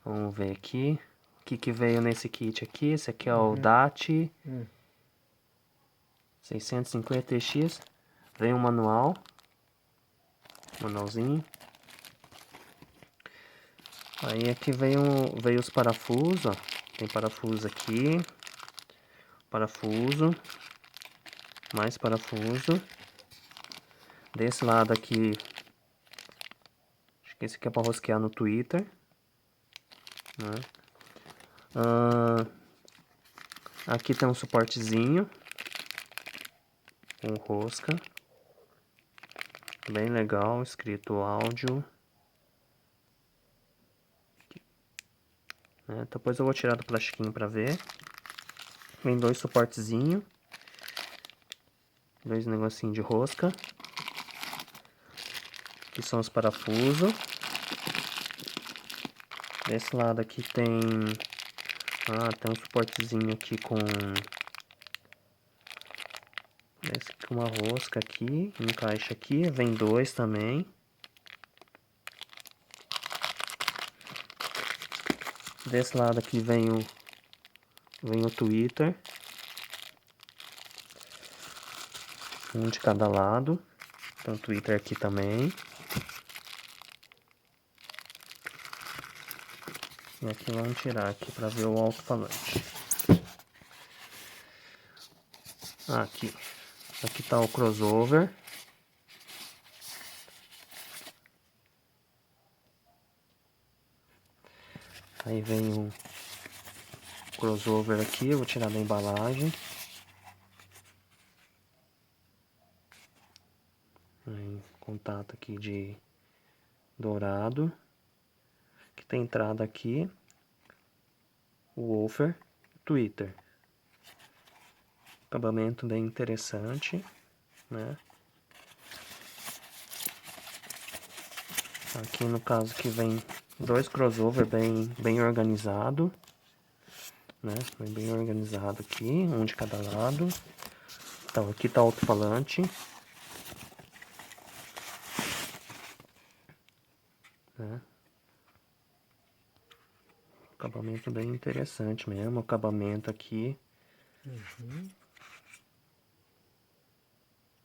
Vamos ver aqui. O que veio nesse kit aqui? Esse aqui é o DAT 650X. Vem um manual. Manualzinho. Aí aqui veio os parafusos, ó. Tem parafuso aqui. Parafuso. Mais parafuso. Desse lado aqui. Acho que esse aqui é para rosquear no Twitter. Né? Aqui tem um suportezinho. Com rosca. Bem legal. Escrito áudio. Né? Depois eu vou tirar do plastiquinho para ver. Vem dois suportezinhos. Dois negocinhos de rosca. Aqui são os parafusos. Desse lado aqui tem... tem um suportezinho aqui com... Esse aqui, uma rosca aqui. Encaixa aqui. Vem dois também. Desse lado aqui vem o Twitter. Um de cada lado. Tem o Twitter aqui também. E aqui vamos tirar aqui para ver o alto-falante. Aqui tá o crossover. Aí vem o crossover aqui, eu vou tirar da embalagem. Aí, contato aqui de dourado. Que tem entrada aqui. O woofer, Twitter. Acabamento bem interessante, né? Aqui no caso que vem dois crossover bem organizado, né? Bem organizado aqui, um de cada lado. Então aqui tá o alto-falante, né? Acabamento bem interessante mesmo, acabamento aqui.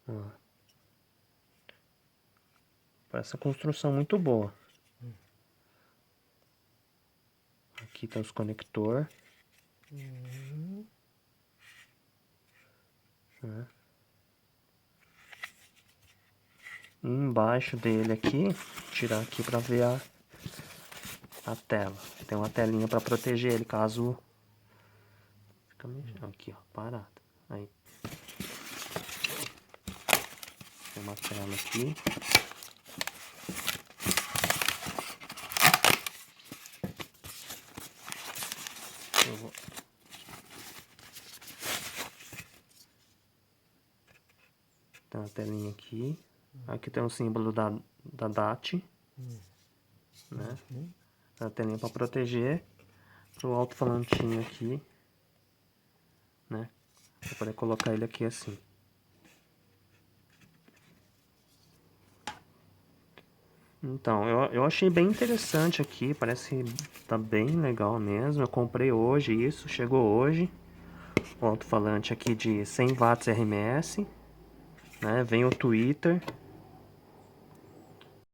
Ó. Parece uma construção muito boa. Aqui tem os conector. Né? E embaixo dele aqui, tirar aqui para ver a tela. Tem uma telinha para proteger ele caso... Fica mexendo. Aqui, ó, parado. Aí. Tem uma tela aqui. Tem uma telinha aqui. Aqui tem o símbolo da DAT. Né? A telinha para proteger. Pro alto-falantinho aqui. Né? Pra poder colocar ele aqui assim. Então, eu achei bem interessante aqui. Parece que tá bem legal mesmo. Eu comprei hoje isso. Chegou hoje. O alto-falante aqui de 100 watts RMS. Né? Vem o Twitter.